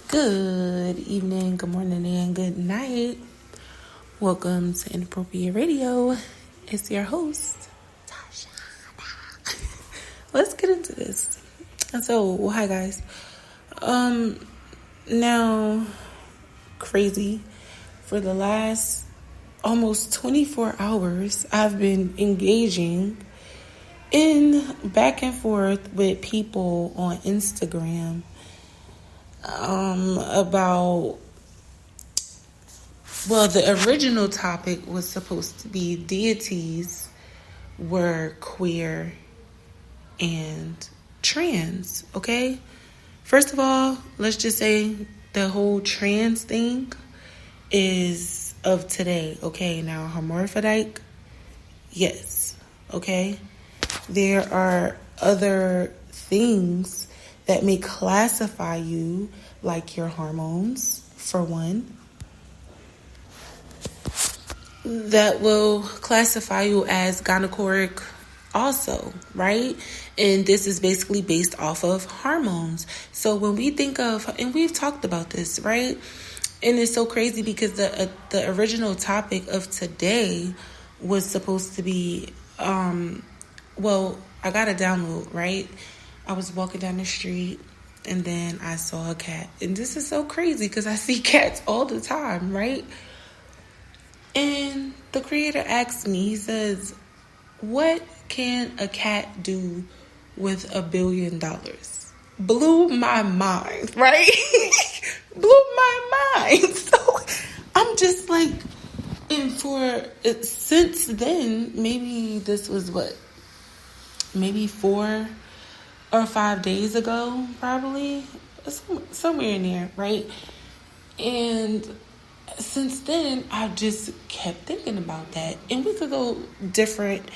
Good evening, good morning, and good night. Welcome to Inappropriate Radio. It's your host, Tasha. Let's get into this. So, hi guys. Now, crazy. For the last almost 24 hours, I've been engaging in back and forth with people on Instagram about, well, the original topic was supposed to be deities were queer and trans, okay? First of all, let's just say the whole trans thing is of today, okay? Now, hermaphrodite, yes, okay? There are other things that may classify you, like your hormones, for one, that will classify you as gynecoric also, right? And this is basically based off of hormones. So when we think of, and we've talked about this, right? And it's so crazy because the original topic of today was supposed to be, well, I got a download, right? I was walking down the street and then I saw a cat. And this is so crazy because I see cats all the time, right? And the creator asked me, he says, what can a cat do with $1 billion? Blew my mind, right? Blew my mind. So I'm just like, and since then, maybe this was maybe 4 or 5 days ago, probably, somewhere in there, right? And since then, I've just kept thinking about that. And we could go different,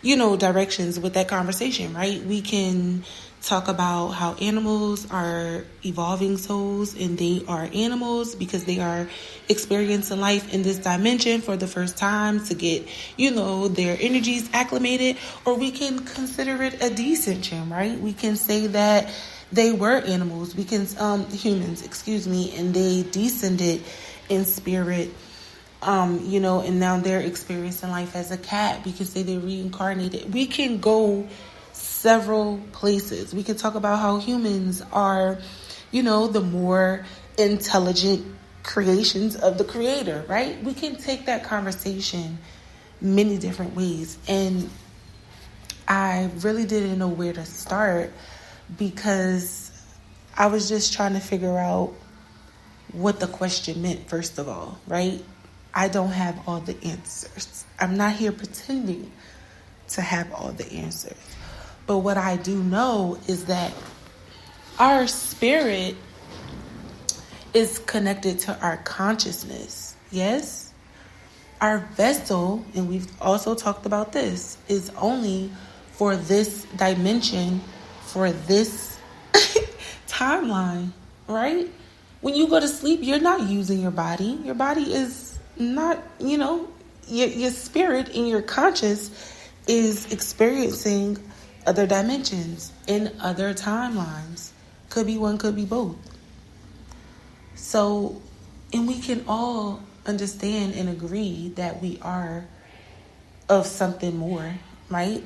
directions with that conversation, right? We can talk about how animals are evolving souls and they are animals because they are experiencing life in this dimension for the first time to get, their energies acclimated. Or we can consider it a descension, right? We can say that they were animals. We can, humans, and they descended in spirit, and now they're experiencing life as a cat. We can say they reincarnated. We can go several places. We can talk about how humans are, the more intelligent creations of the creator, right? We can take that conversation many different ways. And I really didn't know where to start because I was just trying to figure out what the question meant, first of all, right? I don't have all the answers. I'm not here pretending to have all the answers. But what I do know is that our spirit is connected to our consciousness. Yes? Our vessel, and we've also talked about this, is only for this dimension, for this timeline, right? When you go to sleep, you're not using your body. Your body is not, your spirit and your conscious is experiencing other dimensions in other timelines. Could be one, could be both. So, and we can all understand and agree that we are of something more, right?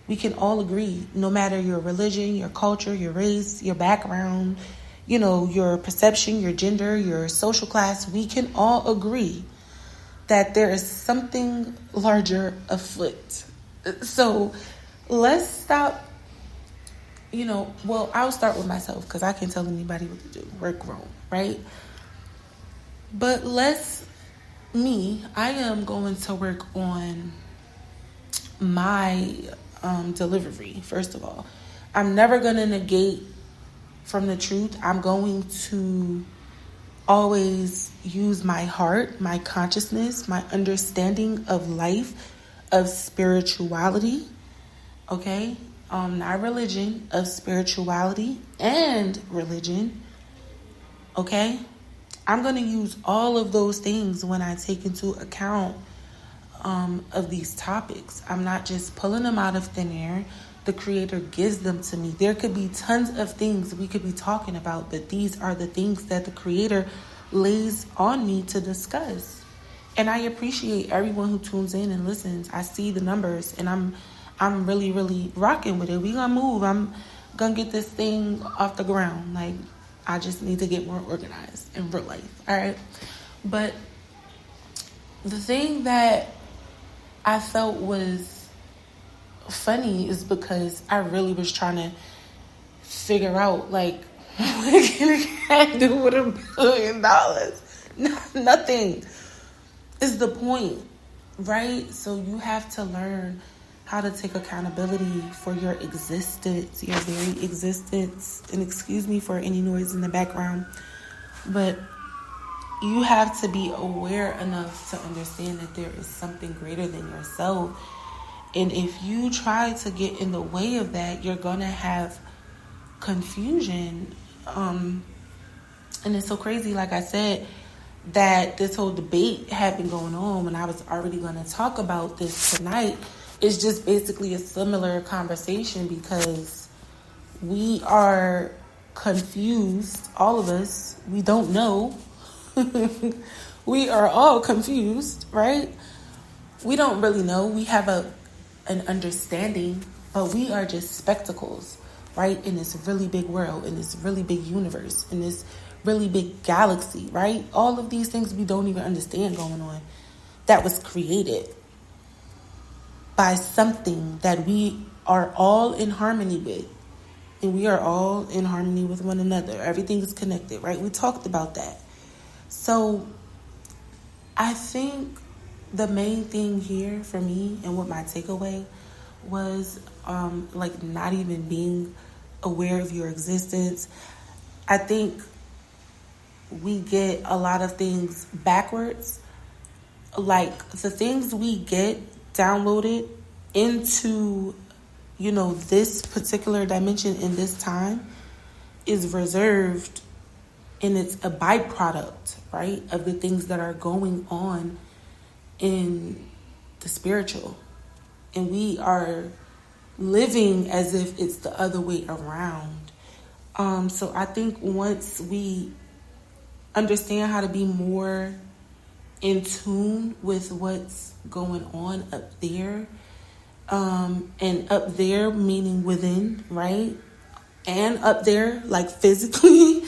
We can all agree, no matter your religion, your culture, your race, your background, your perception, your gender, your social class, we can all agree that there is something larger afoot. So let's stop, I'll start with myself because I can't tell anybody what to do. We're grown, right? But I am going to work on my delivery, first of all. I'm never going to negate from the truth. I'm going to always use my heart, my consciousness, my understanding of life, of spirituality, okay? Not religion, of spirituality and religion, okay? I'm going to use all of those things when I take into account of these topics. I'm not just pulling them out of thin air. the Creator gives them to me. There could be tons of things we could be talking about, but these are the things that the Creator lays on me to discuss. And I appreciate everyone who tunes in and listens. I see the numbers, and I'm really, really rocking with it. We gonna move. I'm gonna get this thing off the ground. Like, I just need to get more organized in real life. All right. But the thing that I felt was funny is because I really was trying to figure out, like, what can a cat do with $1 billion? Nothing is the point, right? So you have to learn how to take accountability for your existence, your very existence. And excuse me for any noise in the background, but you have to be aware enough to understand that there is something greater than yourself. And if you try to get in the way of that, you're going to have confusion. And it's so crazy, like I said, that this whole debate had been going on when I was already going to talk about this tonight. It's just basically a similar conversation because we are confused, all of us. We don't know. We are all confused, right? We don't really know. We have an understanding, but we are just spectacles, right? In this really big world, in this really big universe, in this really big galaxy, right? All of these things we don't even understand going on that was created by something that we are all in harmony with. And we are all in harmony with one another. Everything is connected, right? We talked about that. So I think the main thing here for me and what my takeaway was, like, not even being aware of your existence. I think we get a lot of things backwards. Like, the things we get downloaded into, this particular dimension in this time is reserved, and it's a byproduct, right, of the things that are going on in the spiritual. And we are living as if it's the other way around. So I think once we understand how to be more in tune with what's going on up there, and up there meaning within, right? And up there, like physically,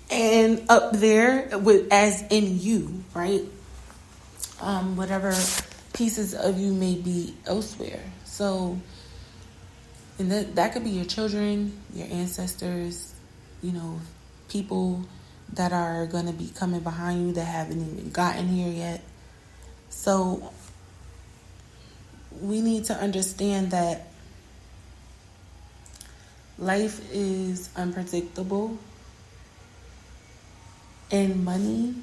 and up there with as in you, right? Whatever pieces of you may be elsewhere. So, and that could be your children, your ancestors, people that are going to be coming behind you that haven't even gotten here yet. So we need to understand that life is unpredictable, and money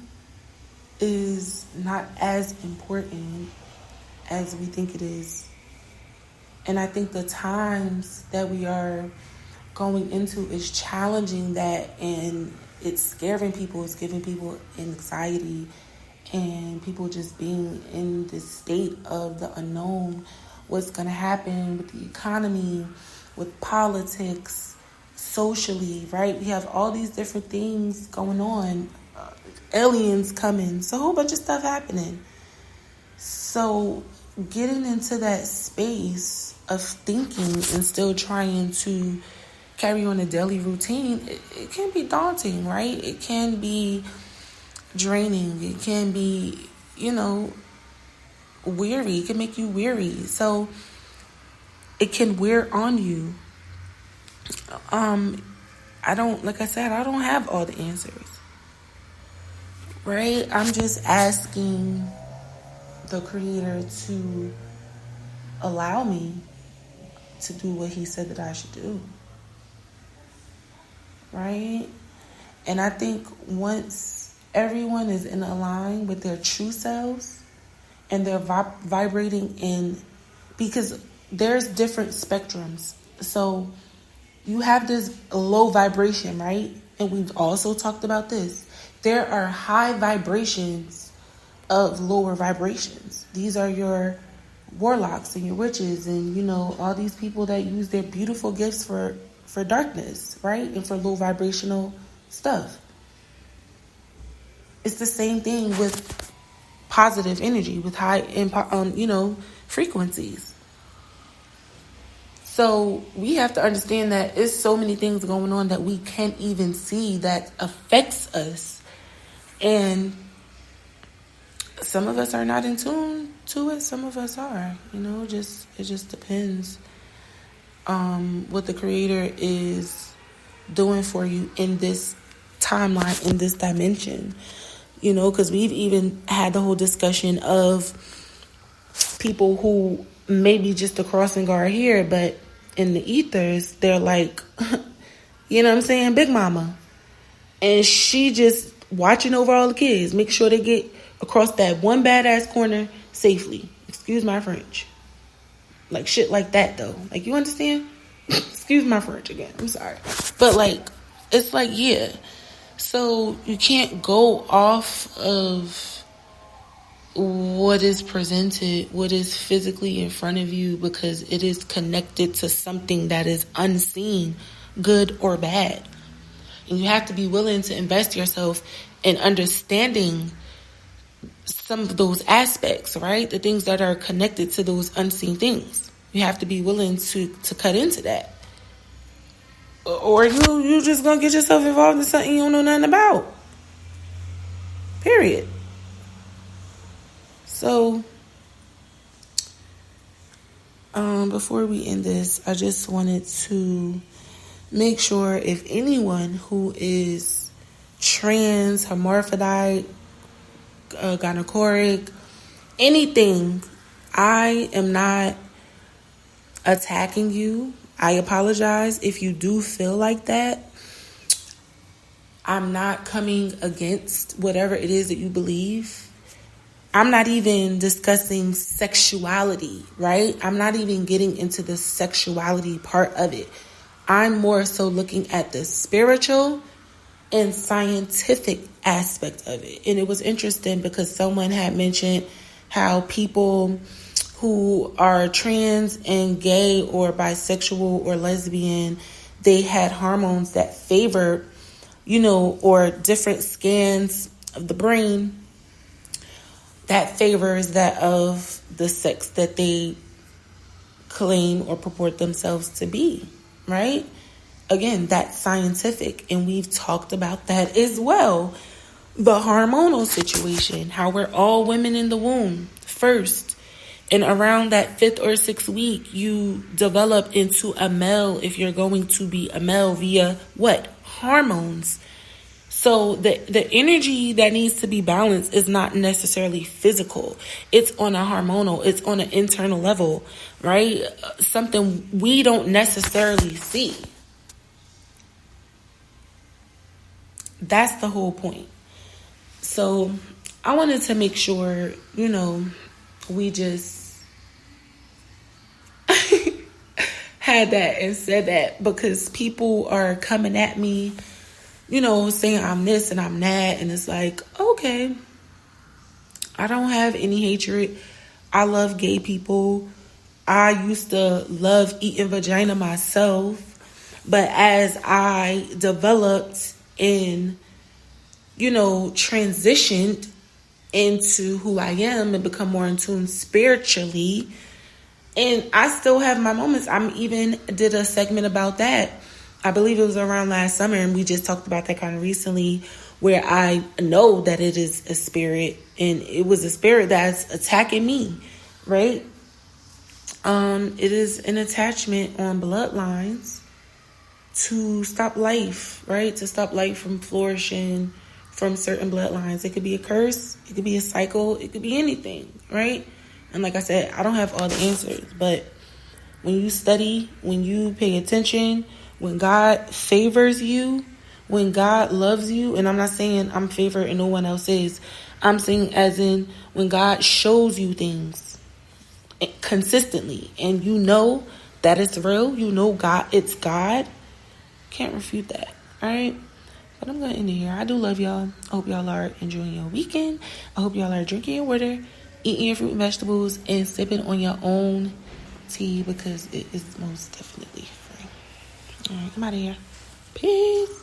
is not as important as we think it is. And I think the times that we are going into is challenging that, and it's scaring people. It's giving people anxiety, and people just being in this state of the unknown. What's going to happen with the economy, with politics, socially, right? We have all these different things going on. Aliens coming. So a whole bunch of stuff happening. So getting into that space of thinking and still trying to carry on a daily routine, it can be daunting, right? It can be draining. It can be, weary. It can make you weary. So it can wear on you. I don't have all the answers, right? I'm just asking the Creator to allow me to do what He said that I should do, right? And I think once everyone is in a line with their true selves and they're vibrating in, because there's different spectrums. So you have this low vibration, right? And we've also talked about this. There are high vibrations of lower vibrations. These are your warlocks and your witches and, you know, all these people that use their beautiful gifts for darkness, right? And for low vibrational stuff. It's the same thing with positive energy, with high, frequencies. So we have to understand that there's so many things going on that we can't even see that affects us. And some of us are not in tune to it. Some of us are, it just depends what the Creator is doing for you in this timeline, in this dimension. Because we've even had the whole discussion of people who may be just a crossing guard here, but in the ethers, they're like, you know what I'm saying, Big Mama. And she just watching over all the kids, make sure they get across that one badass corner safely. Excuse my French. Like shit like that, though. Like, you understand? Excuse my French again. I'm sorry. But, like, it's like, yeah. So you can't go off of what is presented, what is physically in front of you, because it is connected to something that is unseen, good or bad. And you have to be willing to invest yourself in understanding some of those aspects, right? The things that are connected to those unseen things. You have to be willing to cut into that. Or you just gonna get yourself involved in something you don't know nothing about. Period. So, before we end this, I just wanted to make sure if anyone who is trans, hermaphrodite, gynecoric, anything, I am not attacking you. I apologize if you do feel like that. I'm not coming against whatever it is that you believe. I'm not even discussing sexuality, right? I'm not even getting into the sexuality part of it. I'm more so looking at the spiritual and scientific aspect of it. And it was interesting because someone had mentioned how people who are trans and gay or bisexual or lesbian, they had hormones that favored, or different scans of the brain that favors that of the sex that they claim or purport themselves to be, right? Again, that's scientific, and we've talked about that as well. The hormonal situation, how we're all women in the womb first, and around that 5th or 6th week, you develop into a male if you're going to be a male via what? Hormones. So the energy that needs to be balanced is not necessarily physical. It's on a hormonal, it's on an internal level, right? Something we don't necessarily see. That's the whole point. So I wanted to make sure, we just had that and said that, because people are coming at me, saying I'm this and I'm that. And it's like, okay, I don't have any hatred. I love gay people. I used to love eating vagina myself. But as I developed and, transitioned into who I am and become more in tune spiritually, and I still have my moments. I even did a segment about that. I believe it was around last summer, and we just talked about that kind of recently, where I know that it is a spirit, and it was a spirit that's attacking me, right? It is an attachment on bloodlines to stop life, right? To stop life from flourishing from certain bloodlines. It could be a curse, it could be a cycle, it could be anything, right? And like I said, I don't have all the answers, but when you study, when you pay attention, when God favors you, when God loves you, and I'm not saying I'm favored and no one else is, I'm saying as in when God shows you things consistently and you know that it's real, God, it's God, can't refute that, all right? But I'm going to end it here. I do love y'all. I hope y'all are enjoying your weekend. I hope y'all are drinking your water, eating your fruit and vegetables and sipping on your own tea because it is most definitely free. All right, I'm out of here. Peace.